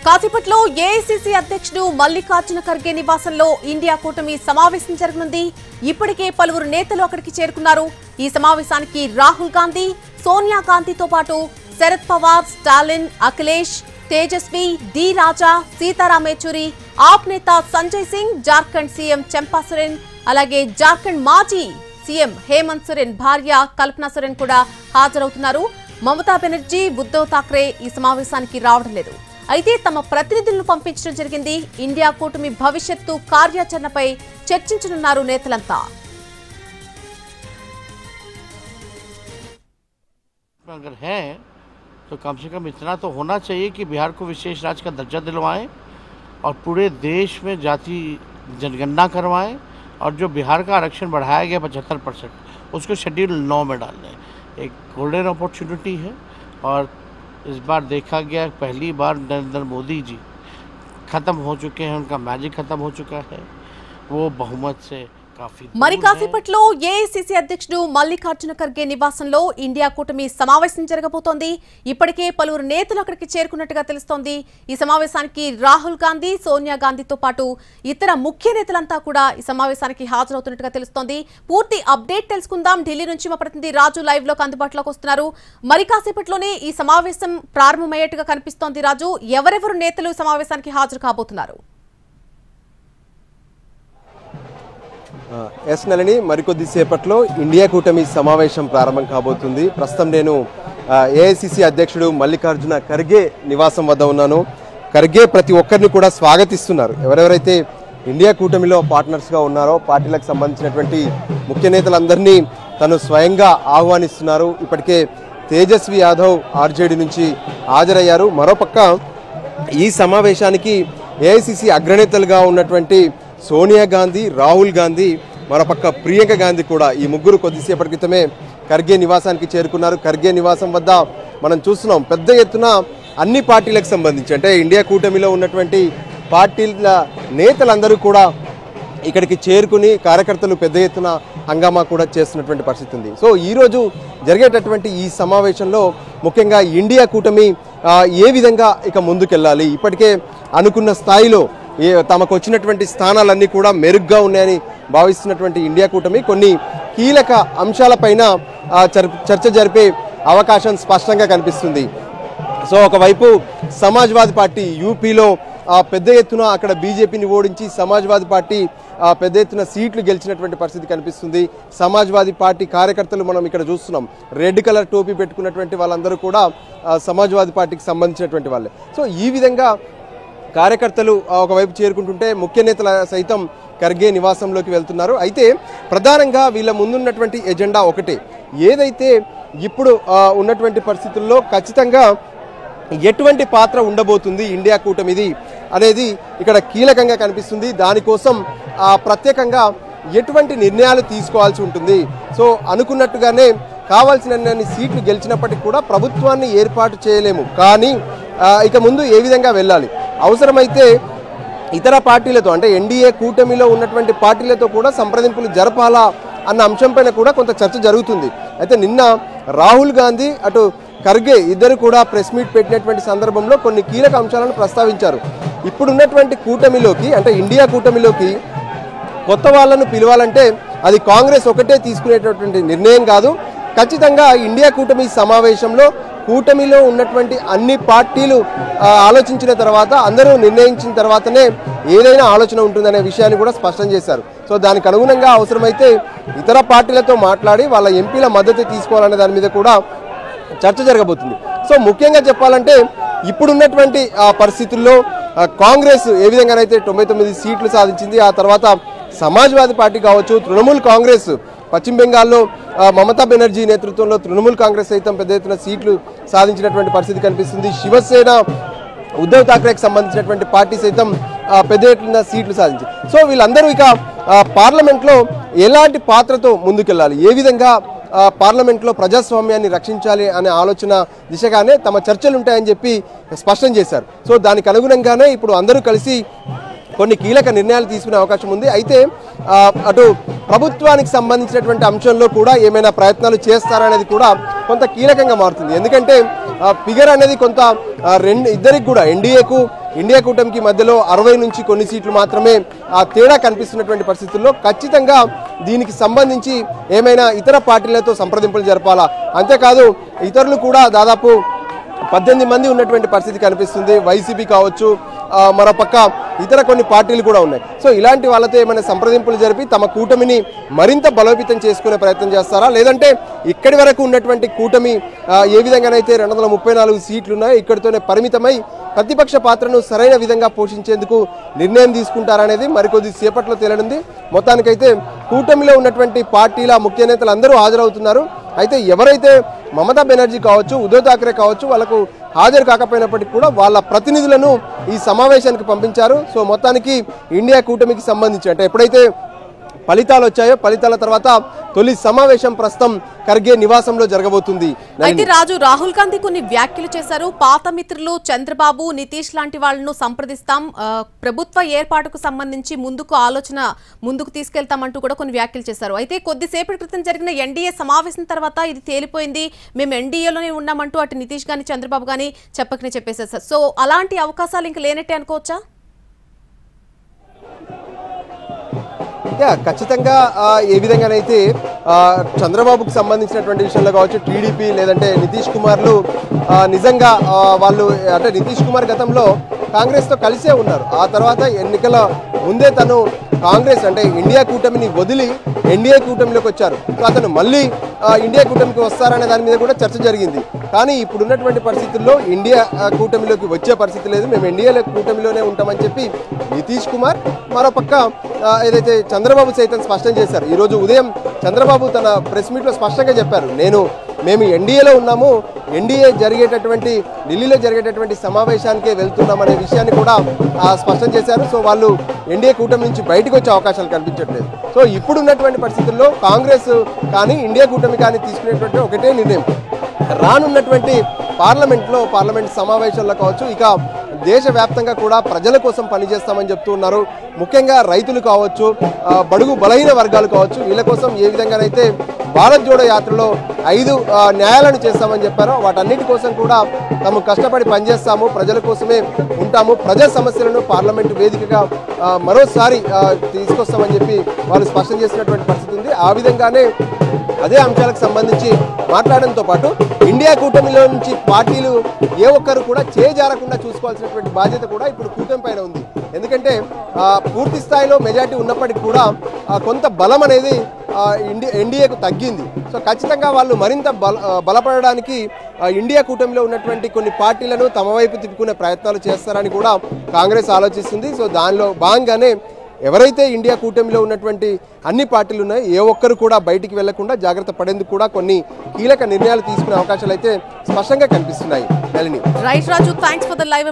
కాసేపట్లో ఏఐసీసీ అధ్యక్షుడు మల్లికార్జున ఖర్గే నివాసంలో ఇండియా కూటమి సమావేశం జరగనుంది. ఇప్పటికే పలువురు నేతలు అక్కడికి చేరుకున్నారు. ఈ సమావేశానికి రాహుల్ గాంధీ, సోనియా గాంధీతో పాటు శరద్ పవార్, స్టాలిన్, అఖిలేష్, తేజస్వి, డి రాజా, సీతారాం యేచూరి, ఆప్ నేత సంజయ్ సింగ్, జార్ఖండ్ సీఎం చంపా సోరెన్, అలాగే జార్ఖండ్ మాజీ సీఎం హేమంత్ సోరెన్ భార్య కల్పనా సోరెన్ కూడా హాజరవుతున్నారు. మమతా బెనర్జీ, ఉద్దవ్ ఠాక్రే ఈ సమావేశానికి రావడం లేదు. అయితే తమ ప్రతినిధులను పంపించడం జరిగింది. ఇండియా కూటమి భవిష్యత్తు కార్యాచరణపై చర్చించనున్నారు నేతలంతా. अगर है तो कम से कम इतना तो होना चाहिए कि बिहार को विशेष राज्य का दर्जा दिलवाएं और पूरे देश में जाति जनगणना करवाएं और जो बिहार का आरक्षण बढ़ाया गया 75% उसको शेड्यूल 9 में डाल दें। एक गोल्डन अपॉर्चुनिटी है और इस बार देखा गया पहली बार नरेंद्र मोदी जी ख़त्म हो चुके हैं, उनका मैजिक ख़त्म हो चुका है, वो बहुमत से మరి కాసేపట్లో ఏఐసీసీ అధ్యక్షుడు మల్లికార్జున ఖర్గే నివాసంలో ఇండియా కూటమి సమావేశం జరగబోతోంది. ఇప్పటికే పలువురు నేతలు అక్కడికి చేరుకున్నట్టుగా తెలుస్తోంది. ఈ సమావేశానికి రాహుల్ గాంధీ, సోనియా గాంధీతో పాటు ఇతర ముఖ్య నేతలంతా కూడా ఈ సమావేశానికి హాజరవుతున్నట్టుగా తెలుస్తోంది. పూర్తి అప్డేట్ తెలుసుకుందాం. ఢిల్లీ నుంచి మా ప్రతినిధి రాజు లైవ్ లోకి అందుబాటులోకి వస్తున్నారు. మరి కాసేపట్లోనే ఈ సమావేశం ప్రారంభమయ్యేట్టుగా కనిపిస్తోంది. రాజు, ఎవరెవరు నేతలు సమావేశానికి హాజరు కాబోతున్నారు? ఎస్ నళిని, మరికొద్దిసేపట్లో ఇండియా కూటమి సమావేశం ప్రారంభం కాబోతుంది. ప్రస్తుతం నేను ఏఐసీసీ అధ్యక్షుడు మల్లికార్జున ఖర్గే నివాసం వద్ద ఉన్నాను. ఖర్గే ప్రతి ఒక్కరిని కూడా స్వాగతిస్తున్నారు. ఎవరెవరైతే ఇండియా కూటమిలో పార్ట్నర్స్గా ఉన్నారో పార్టీలకు సంబంధించినటువంటి ముఖ్య నేతలందరినీ తను స్వయంగా ఆహ్వానిస్తున్నారు. ఇప్పటికే తేజస్వి యాదవ్ ఆర్జేడీ నుంచి హాజరయ్యారు. మరోపక్క ఈ సమావేశానికి ఏఐసీసీ అగ్రనేతలుగా ఉన్నటువంటి సోనియా గాంధీ, రాహుల్ గాంధీ, మరోపక్క ప్రియాంక గాంధీ కూడా ఈ ముగ్గురు కొద్దిసేపటి క్రితమే ఖర్గే నివాసానికి చేరుకున్నారు. ఖర్గే నివాసం వద్ద మనం చూస్తున్నాం పెద్ద ఎత్తున అన్ని పార్టీలకు సంబంధించి అంటే ఇండియా కూటమిలో ఉన్నటువంటి పార్టీల నేతలందరూ కూడా ఇక్కడికి చేరుకుని కార్యకర్తలు పెద్ద ఎత్తున హంగామా కూడా చేస్తున్నటువంటి పరిస్థితి ఉంది. సో ఈరోజు జరిగేటటువంటి ఈ సమావేశంలో ముఖ్యంగా ఇండియా కూటమి ఏ విధంగా ఇక ముందుకెళ్ళాలి, ఇప్పటికే అనుకున్న స్థాయిలో తమకు వచ్చినటువంటి స్థానాలన్నీ కూడా మెరుగ్గా ఉన్నాయని భావిస్తున్నటువంటి ఇండియా కూటమి కొన్ని కీలక అంశాలపైన చర్చ జరిపే అవకాశం స్పష్టంగా కనిపిస్తుంది. సో ఒకవైపు సమాజ్వాదీ పార్టీ యూపీలో పెద్ద ఎత్తున అక్కడ బీజేపీని ఓడించి సమాజ్వాదీ పార్టీ పెద్ద ఎత్తున సీట్లు గెలిచినటువంటి పరిస్థితి కనిపిస్తుంది. సమాజ్వాదీ పార్టీ కార్యకర్తలు మనం ఇక్కడ చూస్తున్నాం, రెడ్ కలర్ టోపీ పెట్టుకున్నటువంటి వాళ్ళందరూ కూడా సమాజ్వాదీ పార్టీకి సంబంధించినటువంటి వాళ్ళే. సో ఈ విధంగా కార్యకర్తలు ఒకవైపు చేరుకుంటుంటే ముఖ్య నేతల సైతం ఖర్గే నివాసంలోకి వెళ్తున్నారు. అయితే ప్రధానంగా వీళ్ళ ముందున్నటువంటి ఎజెండా ఒకటే, ఏదైతే ఇప్పుడు ఉన్నటువంటి పరిస్థితుల్లో ఖచ్చితంగా ఎటువంటి పాత్ర ఉండబోతుంది ఇండియా కూటమిది అనేది ఇక్కడ కీలకంగా కనిపిస్తుంది. దానికోసం ప్రత్యేకంగా ఎటువంటి నిర్ణయాలు తీసుకోవాల్సి ఉంటుంది. సో అనుకున్నట్టుగానే కావాల్సిన సీట్లు గెలిచినప్పటికీ కూడా ప్రభుత్వాన్ని ఏర్పాటు చేయలేము, కానీ ఇక ముందు ఏ విధంగా వెళ్ళాలి, అవసరమైతే ఇతర పార్టీలతో అంటే ఎన్డీఏ కూటమిలో ఉన్నటువంటి పార్టీలతో కూడా సంప్రదింపులు జరపాలా అన్న అంశంపైన కూడా కొంత చర్చ జరుగుతుంది. అయితే నిన్న రాహుల్ గాంధీ అటు ఖర్గే ఇద్దరు కూడా ప్రెస్ మీట్ పెట్టినటువంటి సందర్భంలో కొన్ని కీలక అంశాలను ప్రస్తావించారు. ఇప్పుడున్నటువంటి కూటమిలోకి అంటే ఇండియా కూటమిలోకి కొత్త వాళ్ళను పిలవాలంటే అది కాంగ్రెస్ ఒకటే తీసుకునేటటువంటి నిర్ణయం కాదు. ఖచ్చితంగా ఇండియా కూటమి సమావేశంలో కూటమిలో ఉన్నటువంటి అన్ని పార్టీలు ఆలోచించిన తర్వాత అందరూ నిర్ణయించిన తర్వాతనే ఏదైనా ఆలోచన ఉంటుందనే విషయాన్ని కూడా స్పష్టం చేశారు. సో దానికి అనుగుణంగా అవసరమైతే ఇతర పార్టీలతో మాట్లాడి వాళ్ళ ఎంపీల మద్దతు తీసుకోవాలనే దాని మీద కూడా చర్చ జరగబోతుంది. సో ముఖ్యంగా చెప్పాలంటే ఇప్పుడున్నటువంటి పరిస్థితుల్లో కాంగ్రెస్ ఏ విధంగానైతే 99 సీట్లు సాధించింది, ఆ తర్వాత సమాజ్వాదీ పార్టీ కావచ్చు, తృణమూల్ కాంగ్రెస్ పశ్చిమ బెంగాల్లో మమతా బెనర్జీ నేతృత్వంలో తృణమూల్ కాంగ్రెస్ సైతం పెద్ద ఎత్తున సీట్లు సాధించినటువంటి పరిస్థితి కనిపిస్తుంది. శివసేన, ఉద్దవ్ ఠాక్రేకి సంబంధించినటువంటి పార్టీ సైతం పెద్ద ఎత్తున సీట్లు సాధించింది. సో వీళ్ళందరూ ఇక పార్లమెంట్లో ఎలాంటి పాత్రతో ముందుకెళ్ళాలి, ఏ విధంగా పార్లమెంట్లో ప్రజాస్వామ్యాన్ని రక్షించాలి అనే ఆలోచన దిశగానే తమ చర్చలు ఉంటాయని చెప్పి స్పష్టం చేశారు. సో దానికి అనుగుణంగానే ఇప్పుడు అందరూ కలిసి కొన్ని కీలక నిర్ణయాలు తీసుకునే అవకాశం ఉంది. అయితే అటు ప్రభుత్వానికి సంబంధించినటువంటి అంశంలో కూడా ఏమైనా ప్రయత్నాలు చేస్తారనేది కూడా కొంత కీలకంగా మారుతుంది. ఎందుకంటే ఫిగర్ అనేది కొంత ఇద్దరికి కూడా ఎన్డీఏకు ఇండియా కూటమికి మధ్యలో 60 నుంచి కొన్ని సీట్లు మాత్రమే ఆ తేడా కనిపిస్తున్నటువంటి పరిస్థితుల్లో ఖచ్చితంగా దీనికి సంబంధించి ఏమైనా ఇతర పార్టీలతో సంప్రదింపులు జరపాలా, అంతేకాదు ఇతరులు కూడా దాదాపు 18 మంది ఉన్నటువంటి పరిస్థితి కనిపిస్తుంది. వైసీపీ కావచ్చు, మరోపక్క ఇతర కొన్ని పార్టీలు కూడా ఉన్నాయి. సో ఇలాంటి వాళ్ళతో ఏమైనా సంప్రదింపులు జరిపి తమ కూటమిని మరింత బలోపేతం చేసుకునే ప్రయత్నం చేస్తారా, లేదంటే ఇక్కడి వరకు ఉన్నటువంటి కూటమి ఏ విధంగానైతే 234 సీట్లు ఉన్నాయో ఇక్కడితోనే పరిమితమై ప్రతిపక్ష పాత్రను సరైన విధంగా పోషించేందుకు నిర్ణయం తీసుకుంటారనేది మరికొద్ది సేపట్లో తేలనుంది. మొత్తానికైతే కూటమిలో ఉన్నటువంటి పార్టీల ముఖ్య నేతలు అందరూ హాజరవుతున్నారు. అయితే ఎవరైతే మమతా బెనర్జీ కావచ్చు, ఉద్ధవ్ ఠాక్రే కావచ్చు, వాళ్ళకు హాజరు కాకపోయినప్పటికీ కూడా వాళ్ళ ప్రతినిధులను ఈ సమావేశానికి పంపించారు. సో మొత్తానికి ఇండియా కూటమికి సంబంధించి అంటే ఎప్పుడైతే ఫలితాలు వచ్చాయో ఫలితాల తర్వాత తొలి సమావేశం ప్రస్తుతం ఖర్గే నివాసంలో జరగబోతుంది. అయితే రాజు, రాహుల్ గాంధీ కొన్ని వ్యాఖ్యలు చేశారు. పాత మిత్రులు చంద్రబాబు, నితీష్ లాంటి వాళ్ళను సంప్రదిస్తాం, ప్రభుత్వ ఏర్పాటుకు సంబంధించి ముందుకు తీసుకెళ్తామంటూ కూడా కొన్ని వ్యాఖ్యలు చేశారు. అయితే కొద్దిసేపటి క్రితం జరిగిన ఎన్డీఏ సమావేశం తర్వాత ఇది తేలిపోయింది, మేము ఎన్డీఏలోనే ఉన్నామంటూ అటు నితీష్ గాని చంద్రబాబు గాని చెప్పేశారు సార్. సో అలాంటి అవకాశాలు ఇంక లేనట్టే అనుకోవచ్చా? ఖచ్చితంగా ఏ విధంగానైతే చంద్రబాబుకు సంబంధించినటువంటి విషయంలో కావచ్చు, టీడీపీ లేదంటే నితీష్ కుమార్లు నిజంగా వాళ్ళు అంటే నితీష్ కుమార్ గతంలో కాంగ్రెస్తో కలిసే ఉన్నారు. ఆ తర్వాత ఎన్నికల ముందే తను కాంగ్రెస్ అంటే ఇండియా కూటమిని వదిలి ఎన్డీఏ కూటమిలోకి వచ్చారు. సో అతను మళ్ళీ ఇండియా కూటమికి వస్తారనే దాని మీద కూడా చర్చ జరిగింది. కానీ ఇప్పుడున్నటువంటి పరిస్థితుల్లో ఇండియా కూటమిలోకి వచ్చే పరిస్థితి లేదు, మేము ఎన్డీఏ కూటమిలోనే ఉంటామని చెప్పి నితీష్ కుమార్, మరోపక్క ఏదైతే చంద్రబాబు సైతం స్పష్టం చేశారు. ఈరోజు ఉదయం చంద్రబాబు తన ప్రెస్ మీట్లో స్పష్టంగా చెప్పారు, మేము ఎన్డీఏలో ఉన్నాము, ఎన్డీఏ జరిగేటటువంటి ఢిల్లీలో జరిగేటటువంటి సమావేశానికే వెళ్తున్నామనే విషయాన్ని కూడా స్పష్టం చేశారు. సో వాళ్ళు ఎన్డీఏ కూటమి నుంచి బయటకు వచ్చే అవకాశాలు కనిపించట్లేదు. సో ఇప్పుడున్నటువంటి పరిస్థితుల్లో కాంగ్రెస్ కానీ ఇండియా కూటమి కానీ తీసుకునేటువంటి ఒకటే నిర్ణయం, రానున్నటువంటి పార్లమెంట్ సమావేశాల్లో కావచ్చు, ఇక దేశవ్యాప్తంగా కూడా ప్రజల కోసం పనిచేస్తామని చెప్తూ ఉన్నారు. ముఖ్యంగా రైతులు కావచ్చు, బడుగు బలహీన వర్గాలు కావచ్చు, వీళ్ళ కోసం ఏ విధంగానైతే భారత్ జోడో యాత్రలో 5 న్యాయాలను చేస్తామని చెప్పారో వాటన్నిటి కోసం కూడా తాము కష్టపడి పనిచేస్తాము, ప్రజల కోసమే ఉంటాము, ప్రజా సమస్యలను పార్లమెంటు వేదికగా మరోసారి తీసుకొస్తామని చెప్పి వాళ్ళు స్పష్టం చేసినటువంటి పరిస్థితి ఉంది. ఆ విధంగానే అదే అంశాలకు సంబంధించి మాట్లాడడంతో పాటు ఇండియా కూటమిలో నుంచి పార్టీలు ఏ ఒక్కరు కూడా చేజారకుండా చూసుకోవాల్సినటువంటి బాధ్యత కూడా ఇప్పుడు కూటమి పైన ఉంది. ఎందుకంటే పూర్తి స్థాయిలో మెజార్టీ ఉన్నప్పటికీ కూడా కొంత బలం అనేది ఎన్డీఏకు తగ్గింది. సో ఖచ్చితంగా వాళ్ళు మరింత బలపడడానికి ఇండియా కూటమిలో ఉన్నటువంటి కొన్ని పార్టీలను తమ వైపు తిప్పుకునే ప్రయత్నాలు చేస్తారని కూడా కాంగ్రెస్ ఆలోచిస్తుంది. సో దానిలో భాగంగానే ఎవరైతే ఇండియా కూటమిలో ఉన్నటువంటి అన్ని పార్టీలు ఉన్నాయో ఏ ఒక్కరు కూడా బయటికి వెళ్లకుండా జాగ్రత్త పడేందుకు కూడా కొన్ని కీలక నిర్ణయాలు తీసుకునే అవకాశాలు అయితే స్పష్టంగా కనిపిస్తున్నాయి. Right Raju, thanks for the live.